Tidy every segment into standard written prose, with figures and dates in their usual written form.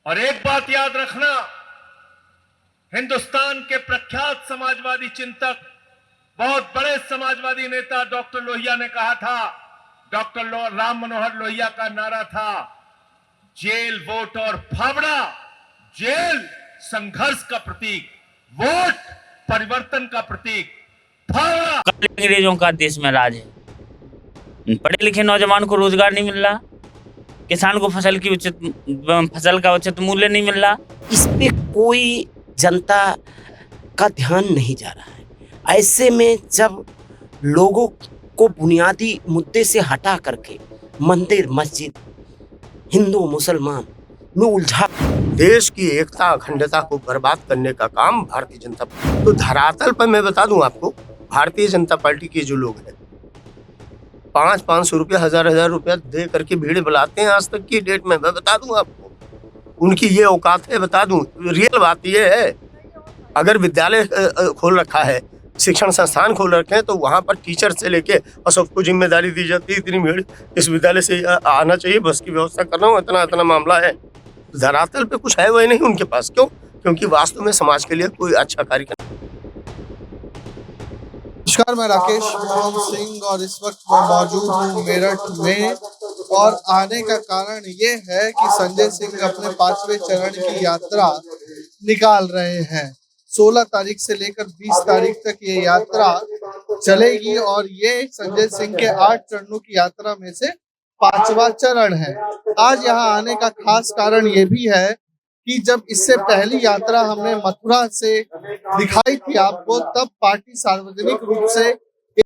और एक बात याद रखना, हिंदुस्तान के प्रख्यात समाजवादी चिंतक, बहुत बड़े समाजवादी नेता डॉक्टर लोहिया ने कहा था, डॉक्टर राम मनोहर लोहिया का नारा था, जेल, वोट और फावड़ा। जेल संघर्ष का प्रतीक, वोट परिवर्तन का प्रतीक, फावड़ा अंग्रेजों का देश में राज है। पढ़े लिखे नौजवान को रोजगार नहीं मिल रहा, किसान को फसल का उचित मूल्य नहीं मिल रहा। इस पे कोई जनता का ध्यान नहीं जा रहा है। ऐसे में जब लोगों को बुनियादी मुद्दे से हटा करके मंदिर, मस्जिद, हिंदू मुसलमान में उलझा, देश की एकता अखंडता को बर्बाद करने का काम भारतीय जनता पार्टी। तो धरातल पर मैं बता दूं आपको, भारतीय जनता पार्टी के जो लोग हैं 500-500 रुपया, 1000-1000 रुपया दे करके भीड़ बुलाते हैं। आज तक की डेट में मैं बता दूं आपको, उनकी ये औकात है। बता दूं, रियल बात ये है, अगर विद्यालय खोल रखा है, शिक्षण संस्थान खोल रखे हैं, तो वहाँ पर टीचर से लेके और सबको जिम्मेदारी दी जाती है। इतनी भीड़ इस विद्यालय से आना चाहिए, बस की व्यवस्था कर रहा हूँ, इतना मामला है। धरातल पे कुछ है वही नहीं उनके पास। क्यों? क्योंकि वास्तव में समाज के लिए कोई अच्छा कार्य कर। नमस्कार, मैं राकेश मोहन सिंह और इस वक्त मैं मौजूद हूँ मेरठ में। और आने का कारण ये है कि संजय सिंह अपने 5वें चरण की यात्रा निकाल रहे हैं। 16 तारीख से लेकर 20 तारीख तक ये यात्रा चलेगी और ये संजय सिंह के 8 चरणों की यात्रा में से 5वां चरण है। आज यहाँ आने का खास कारण ये भी है कि जब इससे पहली यात्रा हमने मथुरा से दिखाई थी आपको, तब पार्टी सार्वजनिक रूप से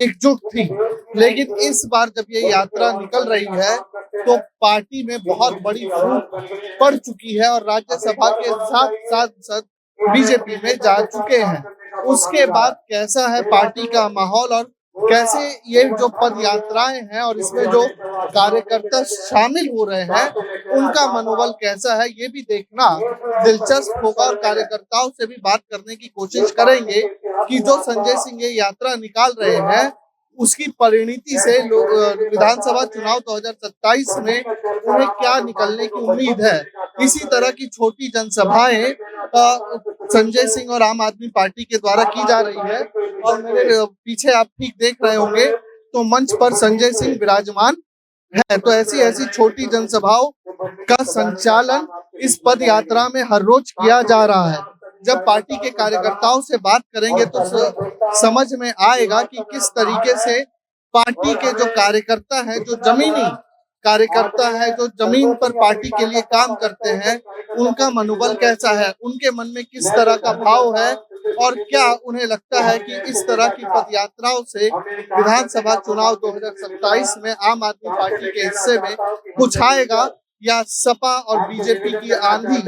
एकजुट थी। लेकिन इस बार जब ये यात्रा निकल रही है तो पार्टी में बहुत बड़ी फूट पड़ चुकी है और राज्यसभा के 7 सांसद बीजेपी में जा चुके हैं। उसके बाद कैसा है पार्टी का माहौल और कैसे ये जो पद यात्राएं हैं और इसमें जो कार्यकर्ता शामिल हो रहे हैं उनका मनोबल कैसा है, ये भी देखना दिलचस्प होगा। और कार्यकर्ताओं से भी बात करने की कोशिश करेंगे कि जो संजय सिंह ये यात्रा निकाल रहे हैं उसकी परिणति से विधानसभा चुनाव 2027 में उन्हें क्या निकलने की उम्मीद है। इसी तरह की छोटी जनसभाएं संजय सिंह और आम आदमी पार्टी के द्वारा की जा रही है। और मेरे पीछे आप ठीक देख रहे होंगे तो मंच पर संजय सिंह विराजमान है। तो ऐसी छोटी जनसभाओं का संचालन इस पद यात्रा में हर रोज किया जा रहा है। जब पार्टी के कार्यकर्ताओं से बात करेंगे तो समझ में आएगा कि किस तरीके से पार्टी के जो कार्यकर्ता हैं, जो जमीनी कार्यकर्ता है, जो जमीन पर पार्टी के लिए काम करते हैं, उनका मनोबल कैसा है, उनके मन में किस तरह का भाव है और क्या उन्हें लगता है कि इस तरह की पद यात्राओं से विधानसभा चुनाव 2027 में आम आदमी पार्टी के हिस्से में कुछ आएगा या सपा और बीजेपी की आंधी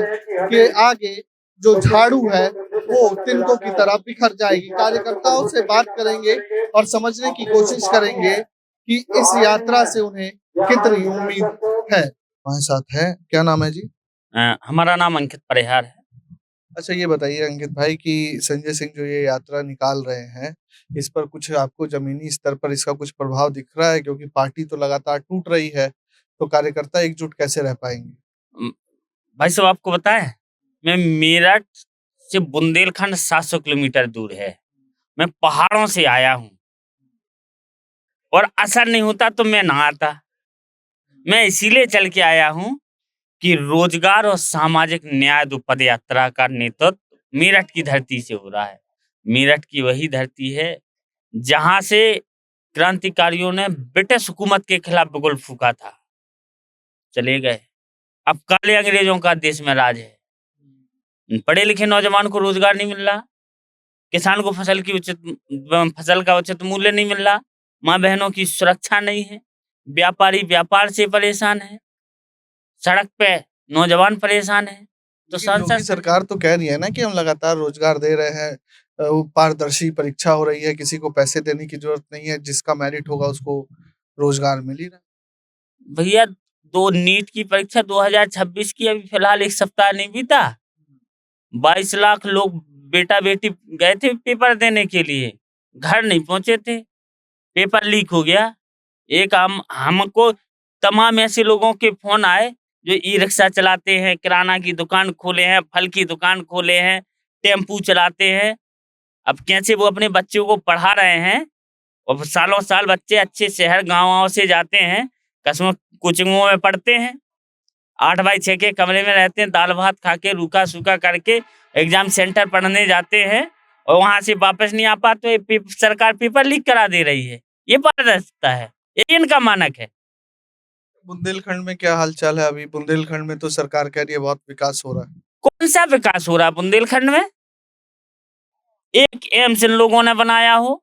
के आगे जो झाड़ू है वो तिनकों की तरह बिखर जाएगी। कार्यकर्ताओं से बात करेंगे और समझने की कोशिश करेंगे कि इस यात्रा से उन्हें कितनी उम्मीद है। हमारे साथ है, क्या नाम है जी? हमारा नाम अंकित परिहार है। अच्छा, ये बताइए अंकित भाई कि संजय सिंह जो ये यात्रा निकाल रहे हैं, इस पर कुछ आपको जमीनी स्तर पर इसका कुछ प्रभाव दिख रहा है? क्योंकि पार्टी तो लगातार टूट रही है, तो कार्यकर्ता एकजुट कैसे रह पाएंगे? भाई साहब, आपको बताएं, मैं मेरठ से बुंदेलखंड 700 किलोमीटर दूर है। मैं पहाड़ों से आया हूँ और असर नहीं होता तो मैं ना आता। मैं इसीलिए चल के आया हूँ कि रोजगार और सामाजिक न्याय पद यात्रा का नेतृत्व मेरठ की धरती से हो रहा है। मेरठ की वही धरती है जहां से क्रांतिकारियों ने ब्रिटिश हुकूमत के खिलाफ बिगुल फूका था, चले गए। अब काले अंग्रेजों का देश में राज है। पढ़े लिखे नौजवान को रोजगार नहीं मिल रहा, किसान को फसल का उचित मूल्य नहीं मिल रहा, माँ बहनों की सुरक्षा नहीं है, व्यापारी व्यापार से परेशान है, सड़क पे नौजवान परेशान है। तो योगी सरकार तो कह रही है ना कि हम लगातार रोजगार दे रहे हैं, पारदर्शी परीक्षा हो रही है, किसी को पैसे देने की जरूरत नहीं है, जिसका मेरिट होगा उसको रोजगार मिल ही रहा है। भैया, 2 नीट की परीक्षा 2026 की अभी फिलहाल 1 सप्ताह नहीं बीता, 22 लाख लोग बेटा बेटी गए थे पेपर देने के लिए, घर नहीं पहुंचे थे, पेपर लीक हो गया। एक हमको तमाम ऐसे लोगों के फोन आए जो ई रिक्शा चलाते हैं, किराना की दुकान खोले हैं, फल की दुकान खोले हैं, टेम्पू चलाते हैं। अब कैसे वो अपने बच्चों को पढ़ा रहे हैं और सालों साल बच्चे अच्छे शहर गाँव से जाते हैं, कस्मों कोचिंगों में पढ़ते हैं, 8x6 के कमरे में रहते हैं, दाल भात खा के रूखा सूखा करके एग्जाम सेंटर पढ़ने जाते हैं और वहां से वापस नहीं आ पाते। सरकार पेपर लीक करा दे रही है। ये पारदर्शिता है, ये इनका मानक है। बुंदेलखंड में क्या हालचाल है अभी? बुंदेलखंड में तो सरकार कह रही है बहुत विकास हो रहा है। कौन सा विकास हो रहा है बुंदेलखंड में? एक एम्स इन लोगों ने बनाया हो,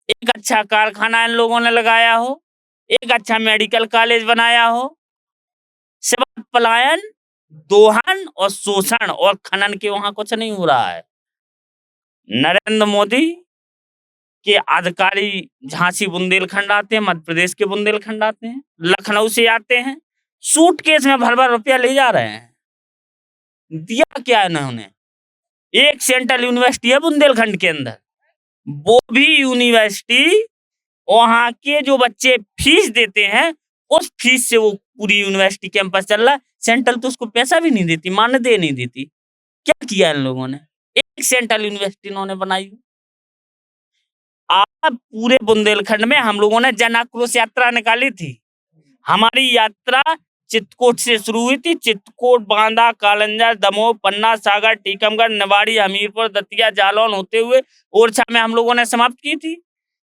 एक अच्छा कारखाना इन लोगों ने लगाया हो, एक अच्छा मेडिकल कॉलेज बनाया हो, सिवाय पलायन, दोहन और शोषण और खनन के वहां कुछ नहीं हो रहा है। नरेंद्र मोदी के अधिकारी झांसी बुंदेलखंड आते हैं, मध्य प्रदेश के बुंदेलखंड आते हैं, लखनऊ से आते हैं, सूटकेस में भर भर रुपया ले जा रहे हैं। दिया क्या है इन्होंने? एक सेंट्रल यूनिवर्सिटी है बुंदेलखंड के अंदर, वो भी यूनिवर्सिटी वहां के जो बच्चे फीस देते हैं उस फीस से वो पूरी यूनिवर्सिटी कैंपस चल रहा है। सेंट्रल तो उसको पैसा भी नहीं देती, मान्यता नहीं देती। क्या किया इन लोगों ने? एक सेंट्रल यूनिवर्सिटी इन्होंने बनाई। आप पूरे बुंदेलखंड में हम लोगों ने जन आक्रोश यात्रा निकाली थी। हमारी यात्रा चित्रकूट से शुरू हुई थी। चित्रकूट, बांदा, कालंजर, दमोह, पन्ना, सागर, टीकमगढ़, निवाड़ी, हमीरपुर, दतिया, जालौन होते हुए ओरछा में हम लोगों ने समाप्त की थी।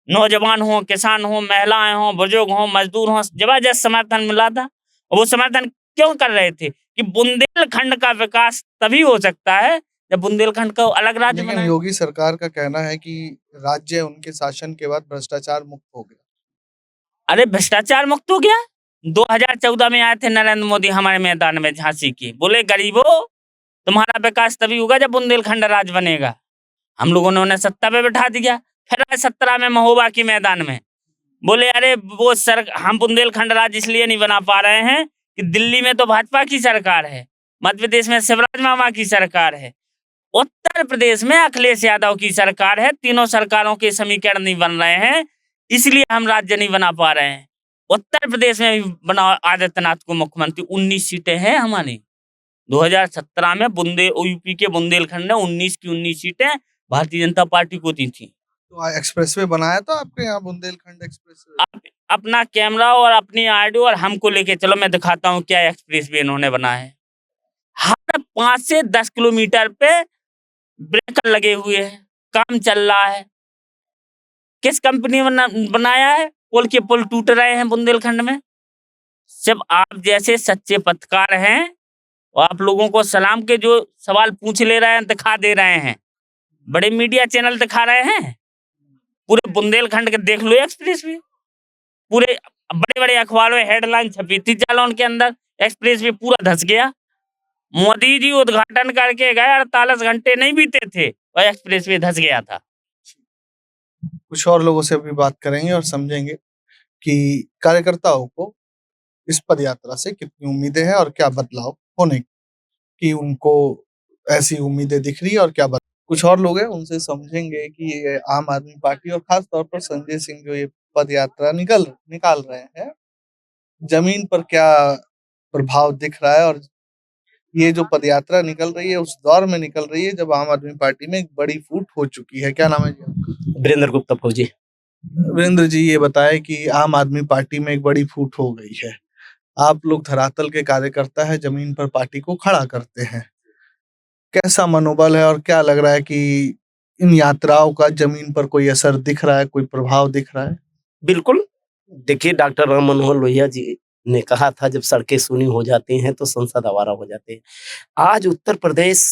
नौजवान हो, किसान हो, महिलाएं हो, बुजुर्ग हो, मजदूर हो, जबरदस्त समर्थन मिला था। और वो समर्थन क्यों कर रहे थे कि बुंदेलखंड का विकास तभी हो सकता है जब बुंदेलखंड को अलग राज्य लेकिन बनाए। योगी सरकार का कहना है कि राज्य उनके शासन के बाद भ्रष्टाचार मुक्त हो गया। अरे भ्रष्टाचार मुक्त हो गया? 2014 में आए थे नरेंद्र मोदी हमारे मैदान में झांसी की, बोले गरीबों तुम्हारा विकास तभी होगा जब बुंदेलखंड राज्य बनेगा। हम लोगों ने उन्हें सत्ता पे बैठा दिया। फिर आए 17 में महोबा के मैदान में, बोले अरे वो हम बुंदेलखंड राज्य इसलिए नहीं बना पा रहे हैं कि दिल्ली में तो भाजपा की सरकार है, मध्य प्रदेश में शिवराज मामा की सरकार है, उत्तर प्रदेश में अखिलेश यादव की सरकार है। तीनों सरकारों के समीकरण नहीं बन रहे हैं, इसलिए हम राज्य नहीं बना पा रहे हैं। उत्तर प्रदेश में भी बनाओ आदित्यनाथ को मुख्यमंत्री। 19 सीटें हैं हमारी। 2017 में यूपी के बुंदेलखंड ने 19 की 19 सीटें भारतीय जनता पार्टी को दी थी। तो एक्सप्रेसवे बनाया था आपके यहाँ, बुंदेलखंड एक्सप्रेसवे? आप अपना कैमरा और अपनी ऑडियो और हमको लेके चलो, मैं दिखाता हूँ क्या एक्सप्रेसवे इन्होंने बनाया है। हर 5 से 10 किलोमीटर पे ब्रेकर लगे हुए हैं, काम चल रहा है। किस कंपनी ने बनाया है? पुल के पुल टूट रहे हैं बुंदेलखंड में। जब आप जैसे सच्चे पत्रकार हैं और आप लोगों को सलाम के जो सवाल पूछ ले रहे हैं, दिखा दे रहे हैं, बड़े मीडिया चैनल दिखा रहे हैं, पूरे बुंदेलखंड के देख लो एक्सप्रेसवे। पूरे बड़े बड़े अखबारों में हेडलाइन छपी थी, जालौन के अंदर एक्सप्रेसवे पूरा धंस गया। मोदी जी उद्घाटन करके गए, 48 घंटे नहीं बीते थे और एक्सप्रेसवे धंस गया था। कुछ और लोगों से भी बात करेंगे और समझेंगे कि कार्यकर्ताओं को इस पद यात्रा से कितनी उम्मीदें हैं और क्या बदलाव होने की उनको ऐसी उम्मीदें दिख रही है और क्या कुछ और लोग हैं, उनसे समझेंगे कि ये आम आदमी पार्टी और खास तौर पर संजय सिंह जो ये पद यात्रा निकाल रहे हैं, जमीन पर क्या प्रभाव दिख रहा है। और ये जो पदयात्रा निकल रही है उस दौर में निकल रही है जब आम आदमी पार्टी में एक बड़ी फूट हो चुकी है। क्या नाम है जी आपका? वीरेंद्र गुप्ता फौजी। वीरेंद्र जी, ये बताएं कि आम आदमी पार्टी में एक बड़ी फूट हो गई है। आप लोग धरातल के कार्यकर्ता है, जमीन पर पार्टी को खड़ा करते हैं, कैसा मनोबल है और क्या लग रहा है कि इन यात्राओं का जमीन पर कोई असर दिख रहा है, कोई प्रभाव दिख रहा है? बिल्कुल, देखिए डॉक्टर राम मनोहर लोहिया जी ने कहा था जब सड़कें सूनी हो जाती हैं तो संसद आवारा हो जाते हैं। आज उत्तर प्रदेश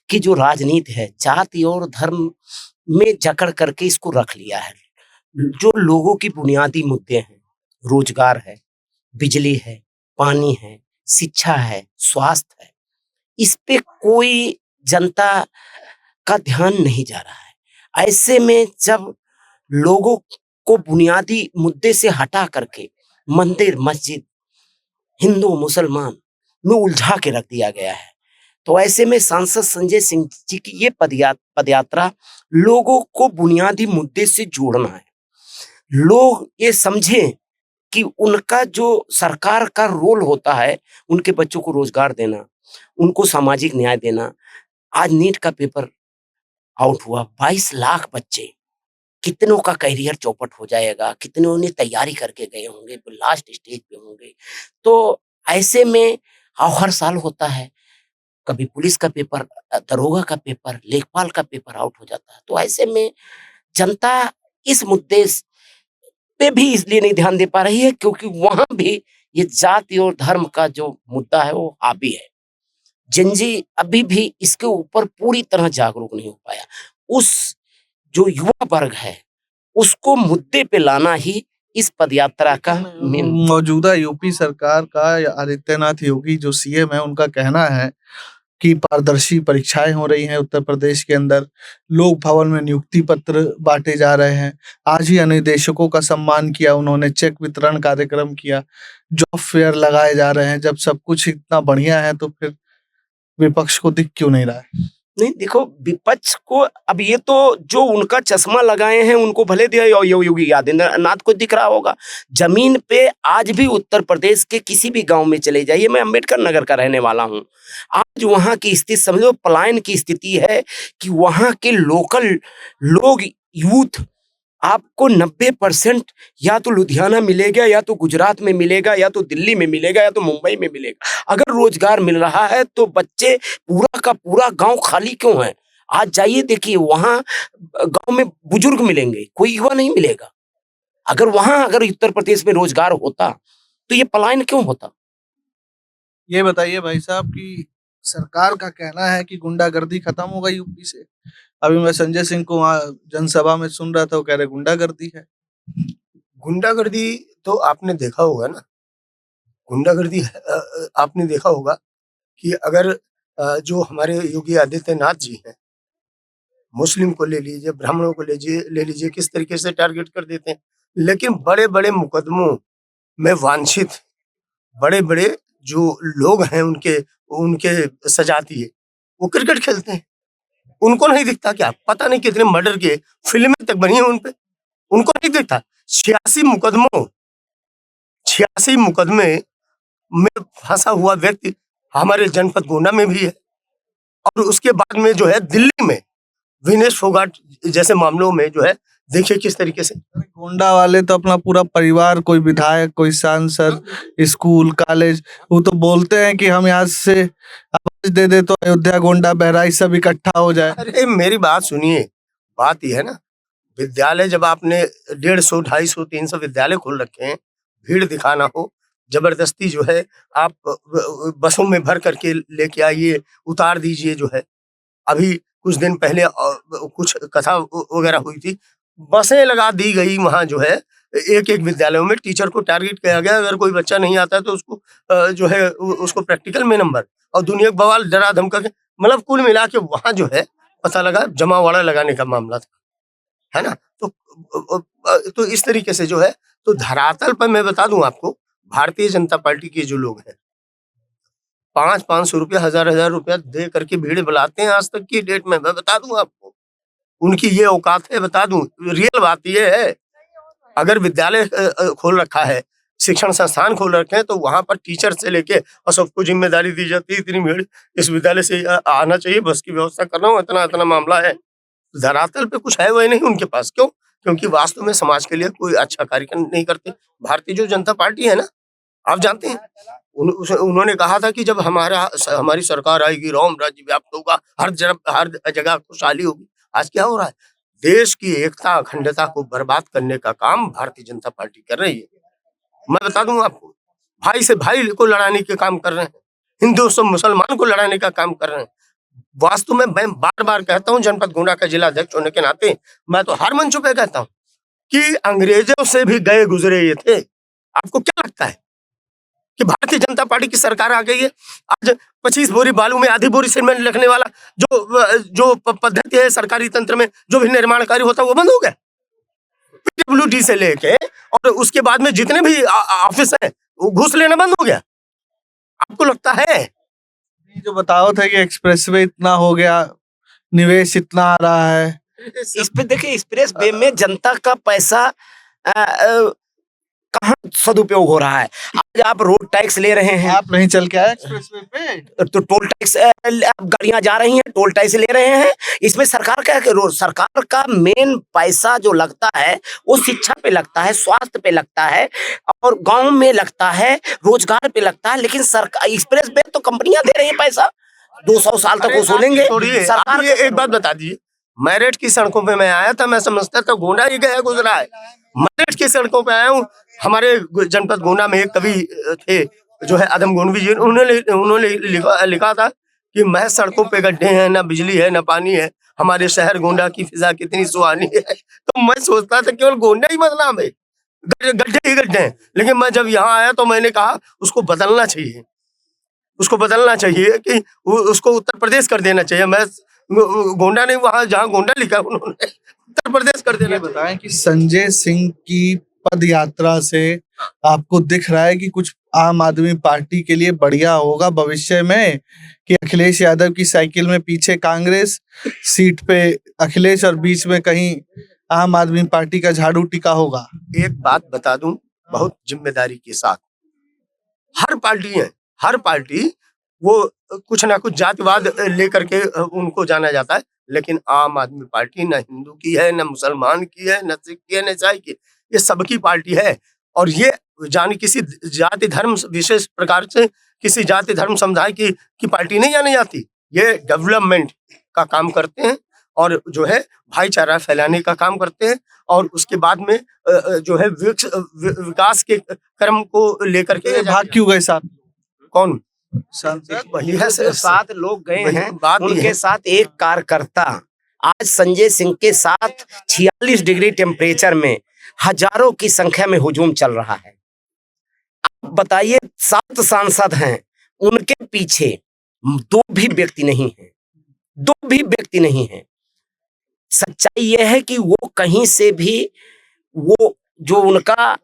की जो राजनीति है जाति और धर्म में जकड़ करके इसको रख लिया है। जो लोगों की बुनियादी मुद्दे हैं, रोजगार है, बिजली है, पानी है, शिक्षा है, स्वास्थ्य है, इस पे कोई जनता का ध्यान नहीं जा रहा है। ऐसे में जब लोगों को बुनियादी मुद्दे से हटा करके मंदिर, मस्जिद, हिंदू मुसलमान में उलझा के रख दिया गया है, तो ऐसे में सांसद संजय सिंह जी की ये पदयात्रा लोगों को बुनियादी मुद्दे से जोड़ना है। लोग ये समझें कि उनका जो सरकार का रोल होता है, उनके बच्चों को रोजगार देना, उनको सामाजिक न्याय देना। आज नीट का पेपर आउट हुआ, 22 लाख बच्चे, कितनों का करियर चौपट हो जाएगा, कितनों ने तैयारी करके गए होंगे, लास्ट स्टेज पे होंगे। तो ऐसे में हर साल होता है, कभी पुलिस का पेपर, दरोगा का पेपर, लेखपाल का पेपर आउट हो जाता है। तो ऐसे में जनता इस मुद्दे पे भी इसलिए नहीं ध्यान दे पा रही है क्योंकि वहां भी ये जाति और धर्म का जो मुद्दा है वो हावी है। जिंजी अभी भी इसके ऊपर पूरी तरह जागरूक नहीं हो पाया। उस जो युवा वर्ग है उसको मुद्दे पे लाना ही इस पदयात्रा का मेन। मौजूदा यूपी सरकार का या आदित्यनाथ योगी जो सीएम है, उनका कहना है कि पारदर्शी परीक्षाएं हो रही हैं उत्तर प्रदेश के अंदर, लोक भवन में नियुक्ति पत्र बांटे जा रहे हैं। आज ही अनुदेशकों का सम्मान किया उन्होंने, चेक वितरण कार्यक्रम किया, जॉब फेयर लगाए जा रहे हैं। जब सब कुछ इतना बढ़िया है तो फिर विपक्ष को दिख क्यों नहीं रहा है? नहीं देखो, विपक्ष को अब ये तो जो उनका चश्मा लगाए हैं उनको भले दिया योगी आदित्यनाथ को दिख रहा होगा। जमीन पे आज भी उत्तर प्रदेश के किसी भी गांव में चले जाइए, मैं अंबेडकर नगर का रहने वाला हूं, आज वहां की स्थिति समझो पलायन की स्थिति है कि वहां के लोकल लोग, यूथ, आपको 90% या तो लुधियाना मिलेगा, या तो गुजरात में मिलेगा, या तो दिल्ली में मिलेगा, या तो मुंबई में मिलेगा। अगर रोजगार मिल रहा है तो बच्चे, पूरा का पूरा गांव खाली क्यों है? आज जाइए देखिए, वहां गांव में बुजुर्ग मिलेंगे, कोई युवा नहीं मिलेगा। अगर उत्तर प्रदेश में रोजगार होता तो ये पलायन क्यों होता? ये बताइए भाई साहब कि सरकार का कहना है कि गुंडागर्दी खत्म हो गई यूपी से। अभी मैं संजय सिंह को वहां जनसभा में सुन रहा था, वो कह रहे गुंडागर्दी है। गुंडागर्दी तो आपने देखा होगा ना, गुंडागर्दी आपने देखा होगा कि अगर जो हमारे योगी आदित्यनाथ जी हैं, मुस्लिम को ले लीजिए, ब्राह्मणों को ले लीजिए, किस तरीके से टारगेट कर देते हैं। लेकिन बड़े बड़े मुकदमों में वांछित बड़े बड़े जो लोग हैं, उनके उनके सजाती है, वो क्रिकेट खेलते हैं। उनको नहीं दिखता क्या? पता नहीं कितने मर्डर के फिल्में तक बनी है उन पे, उनको नहीं दिखता। 86 मुकदमे में फंसा हुआ व्यक्ति हमारे जनपद गोंडा में भी है, और उसके बाद में जो है दिल्ली में विनेश फोगाट जैसे मामलों में जो है, देखिए किस तरीके से। गोंडा वाले तो अपना पूरा परिवार, कोई विधायक, कोई सांसद, स्कूल, कॉलेज, वो तो बोलते हैं कि हम यहाँ से आवाज दे दे तो अयोध्या, गोंडा, बहराइच सब इकट्ठा हो जाए। अरे मेरी बात सुनिए, बात यह है ना, विद्यालय जब आपने 150, 250, 300 विद्यालय खोल रखे हैं, भीड़ दिखाना हो, जबरदस्ती जो है आप बसों में भर करके लेके आइए, उतार दीजिए जो है। अभी कुछ दिन पहले कुछ कथा वगैरह हुई थी, बसें लगा दी गई वहां जो है, एक एक विद्यालयों में टीचर को टारगेट किया गया, अगर कोई बच्चा नहीं आता तो उसको जो है उसको प्रैक्टिकल में नंबर, और दुनिया बवाल डरा धमका के, मतलब कुल मिला के वहां जो है पता लगा जमावड़ा लगाने का मामला था, है ना। तो इस तरीके से जो है, तो धरातल पर मैं बता दूं आपको, भारतीय जनता पार्टी के जो लोग हैं 500 रुपया, 1000 रुपया दे करके भीड़ बुलाते हैं। आज तक की डेट में मैं बता दूं आपको, उनकी ये औकात है। बता दूं, रियल बात ये है, अगर विद्यालय खोल रखा है, शिक्षण संस्थान खोल रखे हैं, तो वहां पर टीचर से लेके और सबको जिम्मेदारी दी जाती है, इतनी भीड़ इस विद्यालय से आना चाहिए, बस की व्यवस्था कर रहा हूँ, इतना इतना मामला है। धरातल पे कुछ है वही नहीं उनके पास। क्यों? क्योंकि वास्तव में समाज के लिए कोई अच्छा कार्य नहीं करते। भारतीय जो जनता पार्टी है ना, आप जानते हैं, उन्होंने कहा था कि जब हमारी सरकार आएगी, राम राज्य व्याप्त होगा, हर जगह खुशहाली होगी। आज क्या हो रहा है? देश की एकता अखंडता को बर्बाद करने का काम भारतीय जनता पार्टी कर रही है। मैं बता दूं आपको, भाई से भाई को लड़ाने के काम कर रहे हैं, हिंदू से मुसलमान को लड़ाने का काम कर रहे हैं। वास्तव में मैं बार बार कहता हूं, जनपद गोंडा का जिला अध्यक्ष होने के नाते मैं तो हर मंचों पे कहता हूं कि अंग्रेजों से भी गए गुजरे ये थे। आपको क्या लगता है कि भारतीय जनता पार्टी की सरकार आ गई है, आज 25 बोरी बालू में आधी बोरी सीमेंट लिखने वाला जो पद्धति है सरकारी तंत्र में, जो भी निर्माण कार्य होता है वो बंद हो गया। PWD से लेके और उसके बाद में जितने भी ऑफिस हैं, वो घूस लेना बंद हो गया। आपको लगता है? जो बताओ था कि एक्सप्रेसवे इतना हो गया, निवेश इतना आ रहा है, इस पे देखिए, एक्सप्रेस वे में जनता का पैसा कहाँ सदुपयोग हो रहा है। आज आप रोड टैक्स ले रहे हैं, आप नहीं चल के आए एक्सप्रेसवे पे? तो टोल टैक्स, अब गाड़ियां जा रही हैं, टोल टैक्स ले रहे हैं। इसमें सरकार का सरकार का मेन पैसा जो लगता है वो शिक्षा पे लगता है, स्वास्थ्य पे लगता है, और गांव में लगता है, रोजगार पे लगता है। लेकिन सरकार एक्सप्रेस पे तो कंपनियां दे रही है पैसा, 200 साल तक वसूलेंगे। सरकार ये एक बात बता दीजिए, मेरठ की सड़कों पे मैं आया था, मैं समझता था गोंडा ही गया गुजरा है। मेरठ की सड़कों पे आया हूँ। हमारे जनपद गोंडा में एक कवि थे जो है आदम गोंडवी जी, उन्होंने लिखा था कि महज सड़कों पे गड्ढे हैं, ना बिजली है, ना पानी है, हमारे शहर गोंडा की फिजा कितनी सुहानी है। तो मैं सोचता था केवल गोंडा ही बदनाम है, गड्ढे ही गड्ढे हैं। लेकिन मैं जब यहाँ आया तो मैंने कहा उसको बदलना चाहिए, उसको बदलना चाहिए कि उसको उत्तर प्रदेश कर देना चाहिए। मैं गोंडा नहीं, वहां जहाँ गोंडा लिखा उन्होंने उत्तर प्रदेश कर देना। बताएं कि संजय सिंह की पद यात्रा से आपको दिख रहा है कि कुछ आम आदमी पार्टी के लिए बढ़िया होगा भविष्य में, कि अखिलेश यादव की साइकिल में पीछे कांग्रेस, सीट पे अखिलेश और बीच में कहीं आम आदमी पार्टी का झाड़ू टिका होगा? एक बात बता दूं बहुत जिम्मेदारी के साथ, हर पार्टी है, हर पार्टी वो कुछ ना कुछ जातिवाद लेकर के उनको जाना जाता है, लेकिन आम आदमी पार्टी न हिंदू की है, न मुसलमान की है, न सिख की है, न ईसाई की, ये सबकी पार्टी है। और ये जानी किसी जाति धर्म विशेष प्रकार से किसी जाति धर्म समुदाय की पार्टी नहीं जानी जाती। ये डेवलपमेंट का काम करते हैं और जो है भाईचारा फैलाने का काम करते हैं, और उसके बाद में जो है विकास के क्रम को लेकर के भाग क्यों गए साथ? कौन वही है, सात लोग गए हैं, बात ये उनके है। साथ एक कार्यकर्ता आज संजय सिंह के साथ 46 डिग्री टेम्परेचर में हजारों की संख्या में हुजूम चल रहा है। आप बताइए, 7 सांसद हैं, उनके पीछे 2 भी व्यक्ति नहीं है, 2 भी व्यक्ति नहीं है। सच्चाई यह है कि वो कहीं से भी वो जो उनका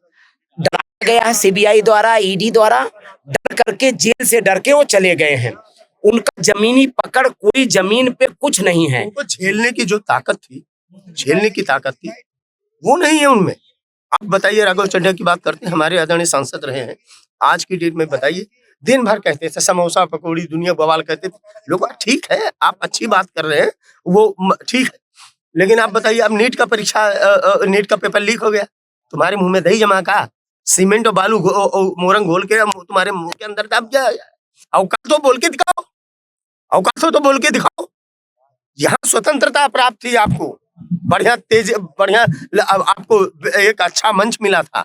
डराया गया है सीबीआई द्वारा, ईडी द्वारा, डर करके, जेल से डर के वो चले गए हैं। उनका जमीनी पकड़, कोई जमीन पे कुछ नहीं है। उनको झेलने की जो ताकत थी, झेलने की ताकत थी, वो नहीं है उनमें। आप बताइए, राघव चड्ढा की बात करते हैं, हमारे आदरणीय सांसद रहे हैं, आज की डेट में बताइए, दिन भर कहते थे समोसा पकौड़ी दुनिया बवाल कहते थे लोग। ठीक है, आप अच्छी बात कर रहे हैं, वो ठीक है, लेकिन आप बताइए, अब नीट का परीक्षा, नीट का पेपर लीक हो गया, तुम्हारे मुंह में दही जमा का, सीमेंट और बालू मोरंग घोल के तुम्हारे मुंह के अंदर दब गया। औकात तो बोल के दिखाओ, औकात तो बोल के दिखाओ। यहाँ स्वतंत्रता प्राप्त थी आपको, बढ़िया तेज, बढ़िया आपको एक अच्छा मंच मिला था।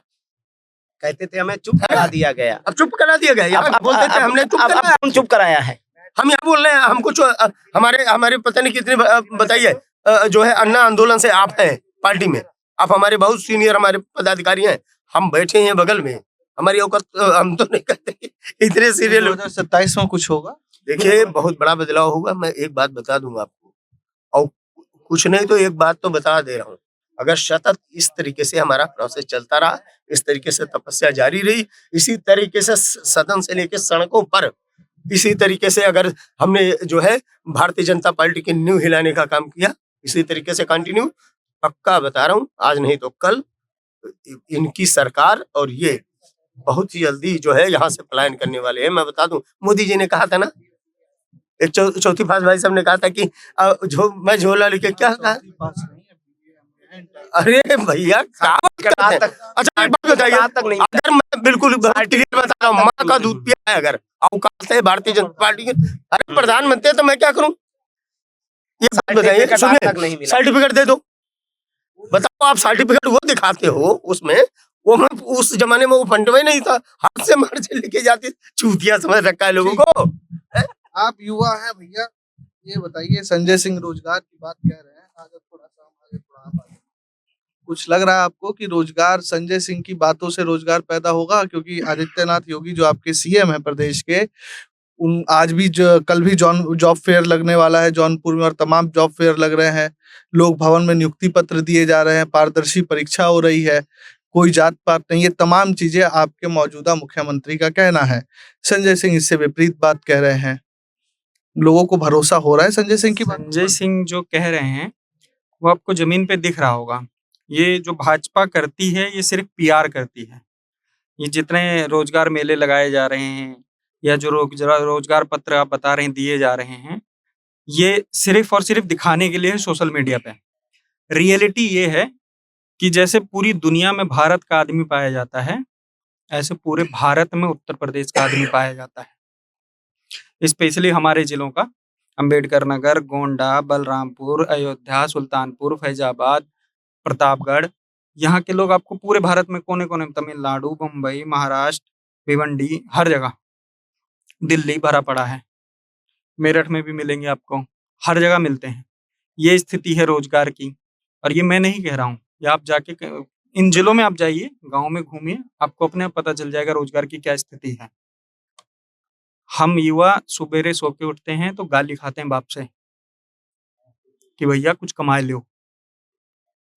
कहते थे हमें चुप करा दिया गया, अब चुप करा दिया गया। यहाँ बोलते थे हमने चुप कराया, कौन चुप कराया है? हम यहाँ बोल रहे हैं, हमको हमारे पता नहीं कितने, बताइए, जो है अन्ना आंदोलन से आप हैं पार्टी में, आप हमारे बहुत सीनियर हमारे पदाधिकारी हैं, हम बैठे हैं बगल में, हमारी औकात हम तो नहीं कहते इतने सीरियल। 2027 में कुछ होगा? देखिए, बहुत बड़ा बदलाव होगा। मैं एक बात बता दूंगा आपको, और कुछ नहीं तो एक बात तो बता दे रहा हूँ, अगर सतत इस तरीके से हमारा प्रोसेस चलता रहा, इस तरीके से तपस्या जारी रही, इसी तरीके से सदन से लेकर सड़कों पर, इसी तरीके से अगर हमने जो है भारतीय जनता पार्टी की नींव हिलाने का काम किया, इसी तरीके से कंटिन्यू, पक्का बता रहा हूँ, आज नहीं तो कल इनकी सरकार और ये बहुत ही जल्दी जो है यहाँ से पलायन करने वाले हैं। मैं बता दूं, मोदी जी ने कहा था ना, एक चौथी पास भाई साहब ने कहा था कि मैं झोला लेके, क्या कहा? अरे भैया, अच्छा एक बात बताइए, अगर मैं बिल्कुल क्लियर बता रहा हूँ, माँ का दूध पिया है, अगर औकात है भारतीय जनता पार्टी के, अरे प्रधानमंत्री तो मैं क्या करूँ? ये बात बताइए, सुनिए, सर्टिफिकेट दे दो, बताओ आप सर्टिफिकेट वो दिखाते हो, उसमें वो मैं उस जमाने में वो फंडवा ही नहीं था, हाथ से मार से लेके जाते, चूतिया समझ रखा है लोगों को। आप युवा हैं भैया, ये बताइए, संजय सिंह रोजगार की बात कह रहे हैं, आगे थोड़ा सा आगे थोड़ा आप आगे। कुछ लग रहा है आपको कि रोजगार, संजय सिंह की बातों से रोजगार पैदा होगा? क्योंकि आदित्यनाथ योगी जो आपके सीएम है प्रदेश के, उन आज भी कल भी जॉब फेयर लगने वाला है जौनपुर में, और तमाम जॉब फेयर लग रहे हैं, लोक भवन में नियुक्ति पत्र दिए जा रहे हैं, पारदर्शी परीक्षा हो रही है, कोई जात पात नहीं, ये तमाम चीजें आपके मौजूदा मुख्यमंत्री का कहना है। संजय सिंह इससे विपरीत बात कह रहे हैं, लोगों को भरोसा हो रहा है संजय सिंह की बात? संजय सिंह जो कह रहे हैं वो आपको जमीन पे दिख रहा होगा। ये जो भाजपा करती है ये सिर्फ पीआर करती है, ये जितने रोजगार मेले लगाए जा रहे हैं या जो रोजगार पत्र आप बता रहे हैं दिए जा रहे हैं, ये सिर्फ और सिर्फ दिखाने के लिए है सोशल मीडिया पे। रियलिटी ये है कि जैसे पूरी दुनिया में भारत का आदमी पाया जाता है, ऐसे पूरे भारत में उत्तर प्रदेश का आदमी पाया जाता है। स्पेशली हमारे जिलों का अंबेडकर नगर, गोंडा, बलरामपुर, अयोध्या, सुल्तानपुर, फैजाबाद, प्रतापगढ़, यहाँ के लोग आपको पूरे भारत में कोने-कोने में, तमिलनाडु, मुंबई, महाराष्ट्र, भिवंडी, हर जगह, दिल्ली भरा पड़ा है। मेरठ में भी मिलेंगे आपको, हर जगह मिलते हैं। ये स्थिति है रोजगार की, और ये मैं नहीं कह रहा हूँ। ये आप जाके इन जिलों में आप जाइए, गाँव में घूमिए, आपको अपने आप पता चल जाएगा रोजगार की क्या स्थिति है। हम युवा सुबेरे सो के उठते हैं तो गाली खाते हैं बाप से कि भैया कुछ कमा लो।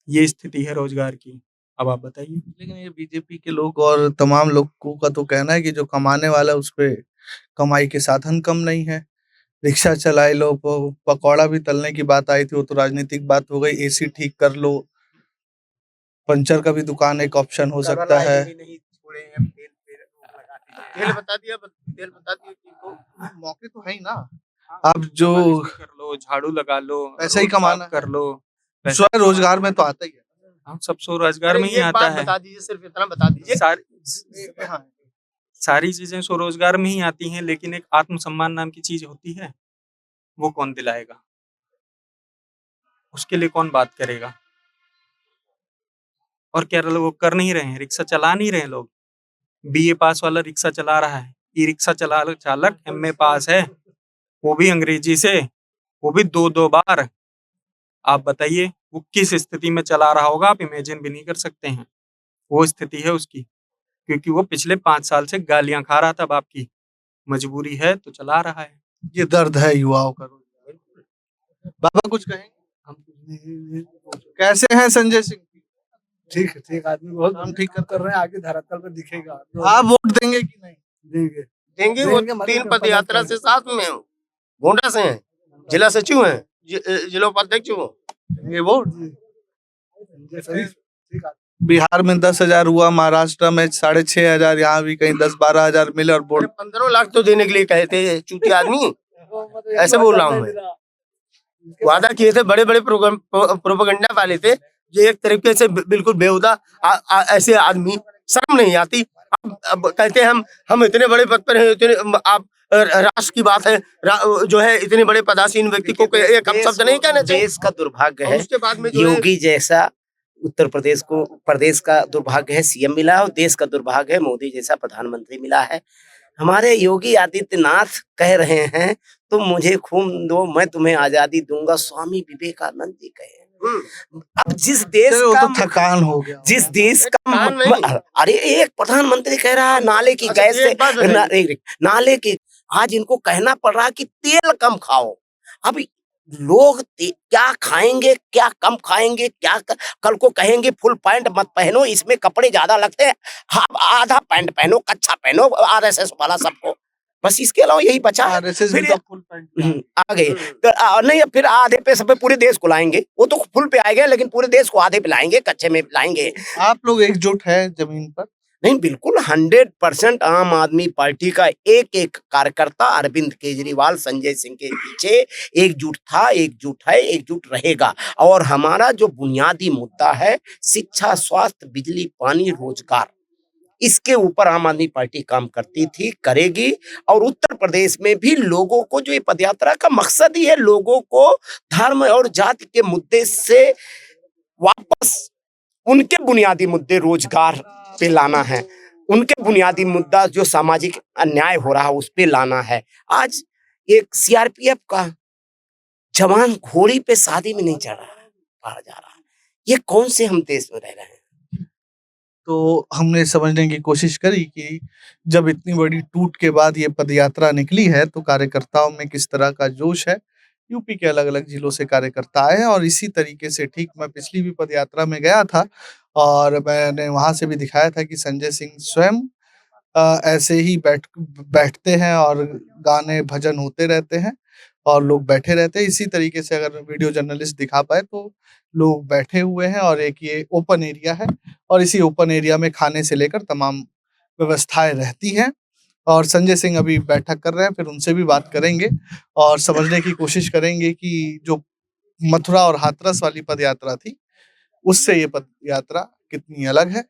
ये स्थिति है रोजगार की। अब आप बताइए। लेकिन ये बीजेपी के लोग और तमाम लोगों का तो कहना है कि जो कमाने वाला है, उस पे कमाई के साधन कम नहीं है। रिक्शा चलाए लो, पकौड़ा भी तलने की बात आई थी, वो तो राजनीतिक बात हो गई। एसी ठीक कर लो, पंचर का भी दुकान एक ऑप्शन हो सकता है। तेल बता दिया किनको। मौके तो है ही ना। अब जो कर लो, झाड़ू लगा लो, पैसा ही रोड कमाना साफ कर लो, स्वयं रोजगार में तो आता ही है। हम सब स्वरोजगार में ही एक आता बात है। बता दीजिए, सिर्फ इतना बता दीजिए। सारी चीजें स्वरोजगार में ही आती हैं, लेकिन एक आत्मसम्मान नाम की चीज होती है, वो कौन दिलाएगा? उसके लिए कौन बात करेगा? और क्या लोग कर नहीं रहे हैं, रिक्शा चला नहीं रहे लोग। बीए पास वाला रिक्शा चला रहा है, ई रिक्शा चालक एमए पास है, वो भी अंग्रेजी से, वो भी 2-2 बार। आप बताइए वो किस स्थिति में चला रहा होगा, आप इमेजिन भी नहीं कर सकते हैं। वो स्थिति है उसकी, क्योंकि वो पिछले 5 साल से गालियां खा रहा था बाप की। मजबूरी है तो चला रहा है। ये दर्द है युवाओं का। बाबा कुछ कहेंगे? कैसे हैं संजय सिंह? ठीक आदमी बहुत हम ठीक कर रहे हैं, आगे धरातल पे दिखेगा। आप वोट देंगे कि नहीं? देंगे। वो 3 पद यात्रा से साथ में हूँ, गोंडा से हैं, जिला सचिव हैं, जिला उपाध्यक्ष हूँ। ये वोट बिहार में 10,000 हुआ, महाराष्ट्र में 6,500, यहाँ भी कहीं 10-12 हजार मिले और वोट 15 लाख तो देने के लिए कहे थे चूती आदमी। ऐसे बोल रहा हूँ मैं। वादा किए थे, बड़े बड़े प्रोपेगेंडा वाले थे। ये एक तरीके से बिल्कुल बेहुदा ऐसे आदमी, शर्म नहीं आती। अब कहते हैं हम इतने बड़े पद पर हैं, इतने आप राष्ट्र की बात है, जो है इतने बड़े पदासीन व्यक्ति को एक शब्द नहीं कहना चाहिए। देश का दुर्भाग्य है, उसके बाद में योगी जैसा उत्तर प्रदेश को, प्रदेश का दुर्भाग्य है सीएम मिला, और देश का दुर्भाग्य है मोदी जैसा प्रधानमंत्री मिला है। हमारे योगी आदित्यनाथ कह रहे हैं तुम मुझे खून दो मैं तुम्हें आजादी दूंगा, स्वामी विवेकानंद जी कहे। अब जिस देश का तो थकान हो गया, जिस देश का अरे एक प्रधानमंत्री कह रहा है नाले की गैस से नाले की, आज इनको कहना पड़ रहा है कि तेल कम खाओ। अब लोग क्या खाएंगे, क्या कम खाएंगे, क्या कल को कहेंगे फुल पैंट मत पहनो, इसमें कपड़े ज्यादा लगते हैं, आधा पैंट पहनो, कच्छा पहनो, आरएसएस वाला सबको। बस इसके अलावा यही बचा है। फिर आ गए तो नहीं, फिर आधे पे सब पे पूरे देश को लाएंगे। वो तो फुल पे आएंगे, लेकिन पूरे देश को आधे पे लाएंगे, कच्चे में लाएंगे। आप लोग एकजुट है जमीन पर? नहीं, बिल्कुल 100% आम आदमी पार्टी का एक एक कार्यकर्ता अरविंद केजरीवाल, संजय सिंह के पीछे एकजुट था, एकजुट है, एकजुट रहेगा। और हमारा जो बुनियादी मुद्दा है शिक्षा, स्वास्थ्य, बिजली, पानी, रोजगार, इसके ऊपर आम आदमी पार्टी काम करती थी, करेगी। और उत्तर प्रदेश में भी लोगों को, जो ये पदयात्रा का मकसद ही है, लोगों को धर्म और जाति के मुद्दे से वापस उनके बुनियादी मुद्दे रोजगार पे लाना है, उनके बुनियादी मुद्दा जो सामाजिक अन्याय हो रहा है उस पे लाना है। आज एक सीआरपीएफ का जवान घोड़ी पे शादी में नहीं चढ़ रहा है, मारा जा रहा है। ये कौन से हम देश में रह रहे हैं? तो हमने समझने की कोशिश करी कि जब इतनी बड़ी टूट के बाद ये पदयात्रा निकली है तो कार्यकर्ताओं में किस तरह का जोश है। यूपी के अलग अलग जिलों से कार्यकर्ता आए हैं, और इसी तरीके से ठीक मैं पिछली भी पदयात्रा में गया था और मैंने वहां से भी दिखाया था कि संजय सिंह स्वयं ऐसे ही बैठते हैं और गाने भजन होते रहते हैं और लोग बैठे रहते हैं। इसी तरीके से अगर वीडियो जर्नलिस्ट दिखा पाए तो लोग बैठे हुए हैं, और एक ये ओपन एरिया है, और इसी ओपन एरिया में खाने से लेकर तमाम व्यवस्थाएं रहती हैं। और संजय सिंह अभी बैठक कर रहे हैं, फिर उनसे भी बात करेंगे और समझने की कोशिश करेंगे कि जो मथुरा और हाथरस वाली पद यात्रा थी उससे ये पद यात्रा कितनी अलग है।